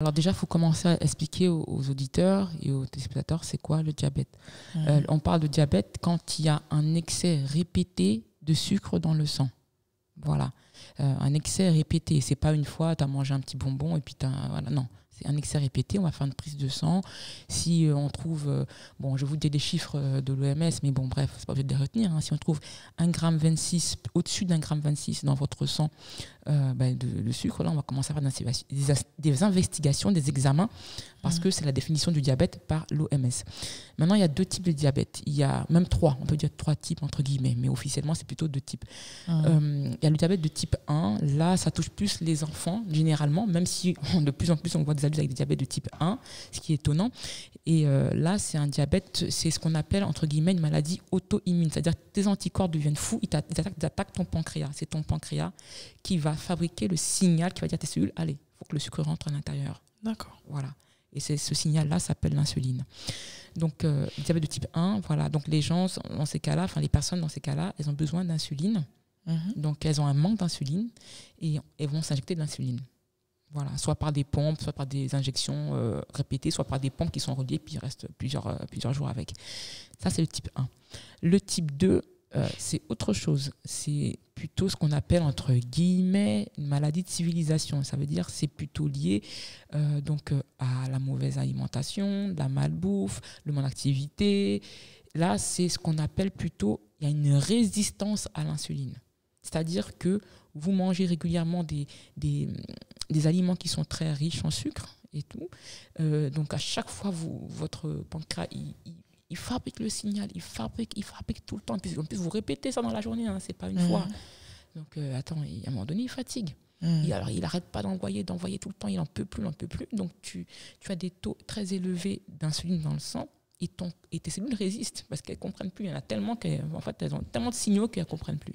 Alors déjà, il faut commencer à expliquer aux auditeurs et aux téléspectateurs c'est quoi le diabète. On parle de diabète quand il y a un excès répété de sucre dans le sang. Voilà. Un excès répété. C'est pas une fois, tu as mangé un petit bonbon et puis voilà, non. C'est un excès répété, on va faire une prise de sang. Si on trouve, bon, je vous dis des chiffres de l'OMS, mais bon, bref, c'est pas obligé de les retenir. Hein. Si on trouve 1,26 g, au-dessus d'1,26 g dans votre sang de sucre, là, on va commencer à faire des investigations, des examens, parce que c'est la définition du diabète par l'OMS. Maintenant, il y a 2 types de diabète. Il y a même 3, on peut dire 3 types, entre guillemets, mais officiellement, c'est plutôt 2 types. Il y a le diabète de type 1. Là, ça touche plus les enfants, généralement, même si de plus en plus, on voit des adultes avec des diabètes de type 1, ce qui est étonnant. Et là, c'est un diabète, c'est ce qu'on appelle, entre guillemets, une maladie auto-immune. C'est-à-dire que tes anticorps deviennent fous, ils attaquent ton pancréas. C'est ton pancréas qui va fabriquer le signal qui va dire à tes cellules, allez, il faut que le sucre rentre à l'intérieur. D'accord. Voilà. Et ce signal-là s'appelle l'insuline. Donc, diabète de type 1, voilà. Donc, les gens, dans ces cas-là, enfin, les personnes dans ces cas-là, elles ont besoin d'insuline. Donc, elles ont un manque d'insuline et elles vont s'injecter de l'insuline. Voilà. Soit par des pompes, soit par des injections répétées, soit par des pompes qui sont reliées puis ils restent plusieurs jours avec. Ça, c'est le type 1. Le type 2, c'est autre chose. C'est plutôt ce qu'on appelle, entre guillemets, une maladie de civilisation. Ça veut dire c'est plutôt lié à la mauvaise alimentation, la malbouffe, le manque d'activité. Là, c'est ce qu'on appelle plutôt, il y a une résistance à l'insuline. C'est-à-dire que vous mangez régulièrement des aliments qui sont très riches en sucre et tout. Donc, à chaque fois, votre pancréas, il fabrique le signal, il fabrique tout le temps. En plus, vous répétez ça dans la journée, hein, c'est pas une fois. Donc, à un moment donné, il fatigue. Alors, il n'arrête pas d'envoyer tout le temps, il n'en peut plus. Donc, tu as des taux très élevés d'insuline dans le sang et tes cellules résistent parce qu'elles ne comprennent plus. Il y en a tellement elles ont tellement de signaux qu'elles ne comprennent plus.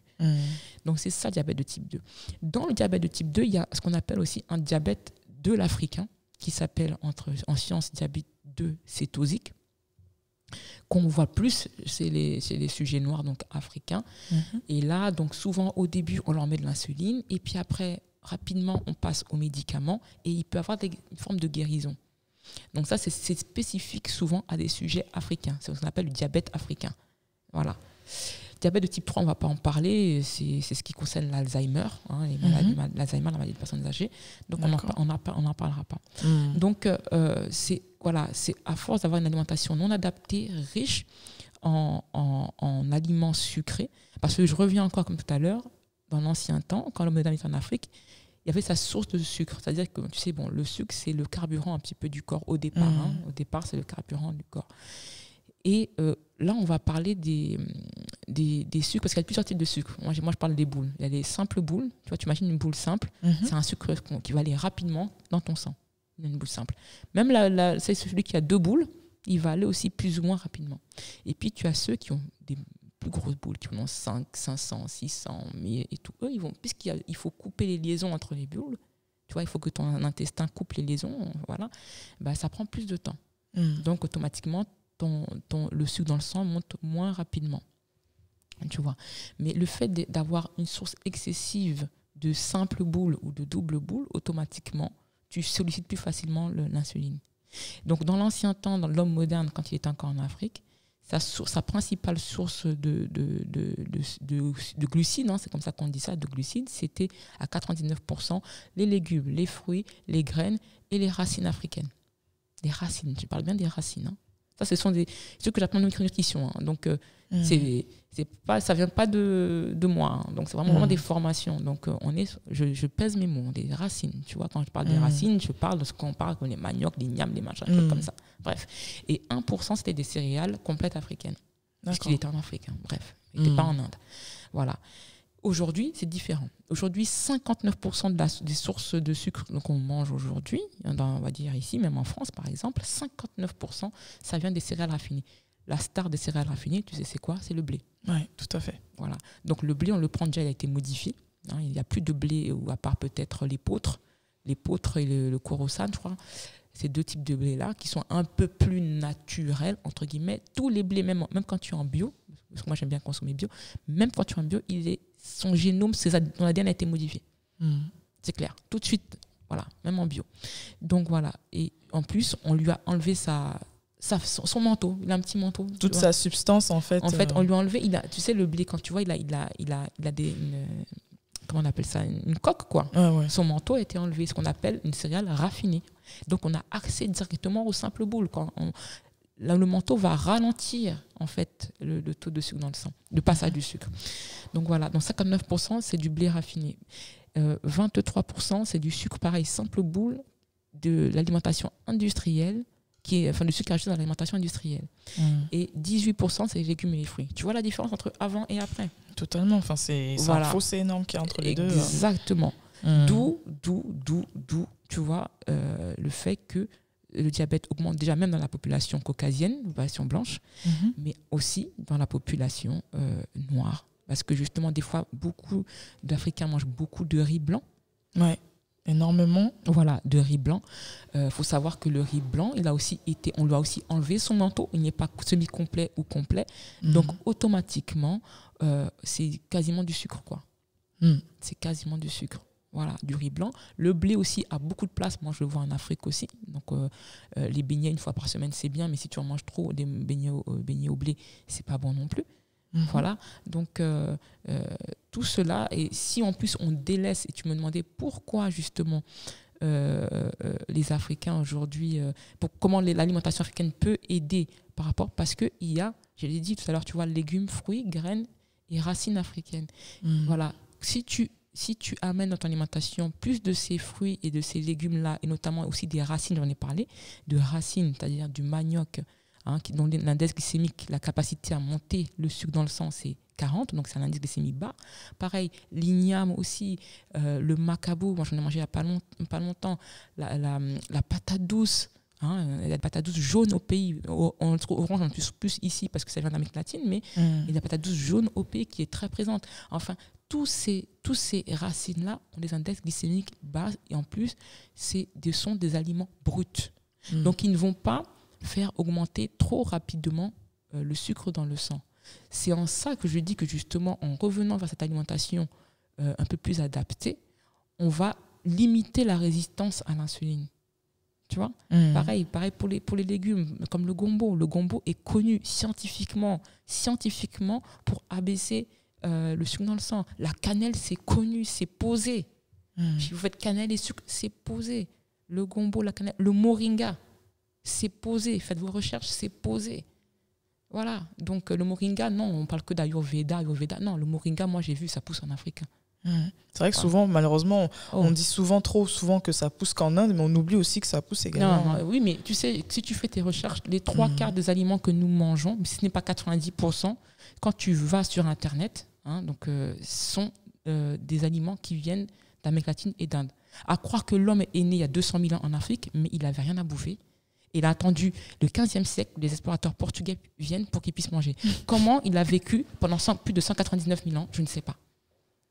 Donc, c'est ça le diabète de type 2. Dans le diabète de type 2, il y a ce qu'on appelle aussi un diabète de l'Africain qui s'appelle en sciences diabète 2 cétosique. Qu'on voit plus, c'est les sujets noirs, donc africains. Et là, donc souvent, au début, on leur met de l'insuline. Et puis après, rapidement, on passe aux médicaments. Et il peut y avoir une forme de guérison. Donc ça, c'est spécifique souvent à des sujets africains. C'est ce qu'on appelle le diabète africain. Voilà. Diabète de type 3, on ne va pas en parler. C'est ce qui concerne l'Alzheimer, hein, les maladies, l'Alzheimer, la maladie des personnes âgées. Donc on n'en parlera pas. Donc c'est à force d'avoir une alimentation non adaptée, riche en aliments sucrés. Parce que je reviens encore comme tout à l'heure, dans l'ancien temps, quand l'homme moderne était en Afrique, il y avait sa source de sucre. C'est-à-dire que, tu sais, le sucre, c'est le carburant un petit peu du corps au départ. Hein. Au départ, c'est le carburant du corps. Et là, on va parler des sucres, parce qu'il y a plusieurs types de sucres. Moi, je parle des boules. Il y a les simples boules. Tu vois, tu imagines une boule simple. C'est un sucre qui va aller rapidement dans ton sang. Une boule simple. Même c'est celui qui a 2 boules, il va aller aussi plus ou moins rapidement. Et puis, tu as ceux qui ont des plus grosses boules, qui en ont 5, 500, 600, 1000 et tout. Eux, puisqu'il faut couper les liaisons entre les boules, tu vois, il faut que ton intestin coupe les liaisons, voilà, ça prend plus de temps. Donc, automatiquement, le sucre dans le sang monte moins rapidement. Tu vois. Mais le fait d'avoir une source excessive de simples boules ou de doubles boules, automatiquement, tu sollicites plus facilement l'insuline. Donc, dans l'ancien temps, dans l'homme moderne, quand il était encore en Afrique, sa principale source de glucides, hein, c'est comme ça qu'on dit ça, de glucides, c'était à 99% les légumes, les fruits, les graines et les racines africaines. Les racines, je parle bien des racines. Hein. Ça, ce sont des trucs que j'appelle en micronutrition. Hein. Donc, ça vient pas de moi. Hein. Donc, c'est vraiment des formations. Donc, je pèse mes mots, des racines. Tu vois, quand je parle des racines, je parle de ce qu'on parle comme les maniocs, les gnams, les machins, trucs comme ça. Bref. Et 1%, c'était des céréales complètes africaines. Parce qu'il était en Afrique. Hein. Bref. Il n'était pas en Inde. Voilà. Aujourd'hui, c'est différent. Aujourd'hui, 59% des sources de sucre qu'on mange aujourd'hui, on va dire ici, même en France par exemple, 59%, ça vient des céréales raffinées. La star des céréales raffinées, tu sais c'est quoi? C'est le blé. Oui, tout à fait. Voilà. Donc le blé, on le prend déjà, il a été modifié. Hein, il n'y a plus de blé, à part peut-être l'épeautre et le corossane, je crois. Ces 2 types de blé-là qui sont un peu plus naturels, entre guillemets. Tous les blés, même quand tu es en bio, parce que moi j'aime bien consommer bio, même quand tu es en bio, son génome, son ADN a été modifié. C'est clair. Tout de suite, Voilà, même en bio. Donc voilà. Et en plus, on lui a enlevé son manteau. Il a un petit manteau. Toute sa substance, en fait. En fait, on lui a enlevé. Tu sais, le blé, quand tu vois, il a comment on appelle ça, une coque, quoi. Ouais. Son manteau a été enlevé, ce qu'on appelle une céréale raffinée. Donc, on a accès directement au simple boule, quoi. Là, le manteau va ralentir, en fait, le taux de sucre dans le sang, le passage du sucre. Donc, voilà. Donc, 59%, c'est du blé raffiné. 23%, c'est du sucre, pareil, simple boule de l'alimentation industrielle, du sucre ajouté dans l'alimentation industrielle. Et 18%, c'est les légumes et les fruits. Tu vois la différence entre avant et après? Totalement. Enfin, c'est un fossé énorme qu'il y a entre les deux. Exactement. D'où, tu vois, le fait que le diabète augmente déjà même dans la population caucasienne, la population blanche, mais aussi dans la population noire. Parce que justement, des fois, beaucoup d'Africains mangent beaucoup de riz blanc. Ouais. Énormément. Voilà, de riz blanc. Faut savoir que le riz blanc, on lui a aussi enlevé son manteau. Il n'est pas semi-complet ou complet. Donc, automatiquement, c'est quasiment du sucre, quoi. C'est quasiment du sucre. Voilà, du riz blanc. Le blé aussi a beaucoup de place. Moi, je le vois en Afrique aussi. Donc, les beignets, une fois par semaine, c'est bien. Mais si tu en manges trop, des beignets au blé, c'est pas bon non plus. Voilà, donc tout cela, et si en plus on délaisse, et tu me demandais pourquoi justement les Africains aujourd'hui, comment l'alimentation africaine peut aider par rapport, parce qu'il y a, je l'ai dit tout à l'heure, tu vois, légumes, fruits, graines et racines africaines. Voilà, si tu amènes dans ton alimentation plus de ces fruits et de ces légumes-là, et notamment aussi des racines, j'en ai parlé, de racines, c'est-à-dire du manioc, dont l'indice glycémique, la capacité à monter le sucre dans le sang, c'est 40, donc c'est un indice glycémique bas. Pareil, l'igname aussi, le macabou, moi j'en ai mangé il n'y a pas longtemps, la patate douce, la patate douce jaune au pays, on le trouve orange en plus ici parce que ça vient d'Amérique latine, mais il y a la patate douce jaune au pays qui est très présente. Enfin, tous ces racines-là ont des index glycémiques bas et en plus, sont des aliments bruts. Donc ils ne vont pas faire augmenter trop rapidement le sucre dans le sang. C'est en ça que je dis que justement, en revenant vers cette alimentation un peu plus adaptée, on va limiter la résistance à l'insuline. Tu vois ? Pareil pour les légumes, comme le gombo. Le gombo est connu scientifiquement pour abaisser le sucre dans le sang. La cannelle, c'est connu, c'est posé. Si vous faites cannelle et sucre, c'est posé. Le gombo, la cannelle, le moringa, c'est posé. Faites vos recherches, c'est posé. Voilà. Donc, le moringa, non, on parle que d'Ayurveda. Non, le moringa, moi, j'ai vu, ça pousse en Afrique. C'est vrai que souvent, malheureusement, on dit trop souvent que ça pousse qu'en Inde, mais on oublie aussi que ça pousse également. Non, oui, mais tu sais, si tu fais tes recherches, les 3/4 des aliments que nous mangeons, mais ce n'est pas 90%, quand tu vas sur Internet, sont des aliments qui viennent d'Amérique latine et d'Inde. À croire que l'homme est né il y a 200 000 ans en Afrique, mais il n'avait rien à bouffer. Il a attendu le 15e siècle que les explorateurs portugais viennent pour qu'il puisse manger. Comment il a vécu pendant plus de 199 000 ans, je ne sais pas.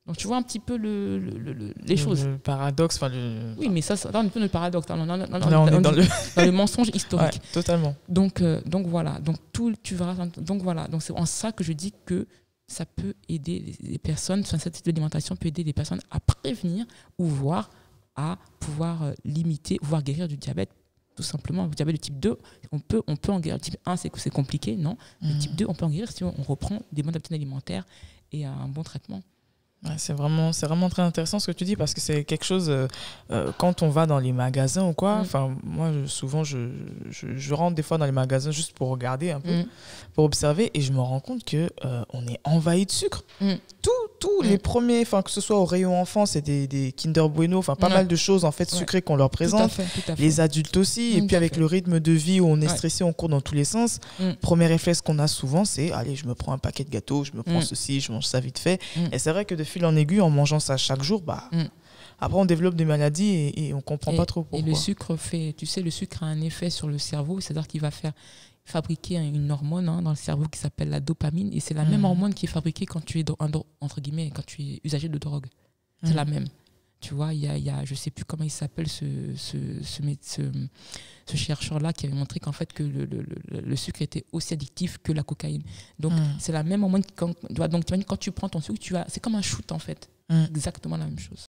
Donc tu vois un petit peu les choses. Le paradoxe. Oui, mais ça, là on est peu dans le paradoxe. Là, on est dans le mensonge historique. Ouais, totalement. Donc voilà. Donc tu verras. Donc voilà. Donc c'est en ça que je dis que ça peut aider les personnes. Cette type d'alimentation peut aider les personnes à prévenir ou voire à pouvoir limiter, voire guérir du diabète. Tout simplement, le diabète de type 2, on peut en guérir. Le type 1, c'est compliqué, non. Le type 2, on peut en guérir si on reprend des bonnes habitudes alimentaires et un bon traitement. Ouais, c'est vraiment très intéressant ce que tu dis, parce que c'est quelque chose, quand on va dans les magasins ou quoi, moi souvent je rentre des fois dans les magasins juste pour regarder un peu, pour observer, et je me rends compte que on est envahi de sucre. Tous les premiers, que ce soit au rayon enfant, c'est des Kinder Bueno, pas mal de choses en fait sucrées qu'on leur présente. Tout à fait. Les adultes aussi, et puis avec le rythme de vie où on est stressé, on court dans tous les sens. Premier réflexe qu'on a souvent, c'est allez, je me prends un paquet de gâteaux, je me prends ceci, je mange ça vite fait. Et c'est vrai que de fil en aiguille, en mangeant ça chaque jour, après on développe des maladies et on comprend pas trop pourquoi. Et le sucre le sucre a un effet sur le cerveau, c'est-à-dire qu'il va fabriquer une hormone dans le cerveau qui s'appelle la dopamine, et c'est la même hormone qui est fabriquée quand tu es entre guillemets, quand tu es usager de drogue. C'est la même. Tu vois, il y a je sais plus comment il s'appelle ce chercheur-là qui avait montré qu'en fait que le sucre était aussi addictif que la cocaïne. Donc c'est la même hormone quand tu prends ton sucre, c'est comme un shoot en fait. Exactement la même chose.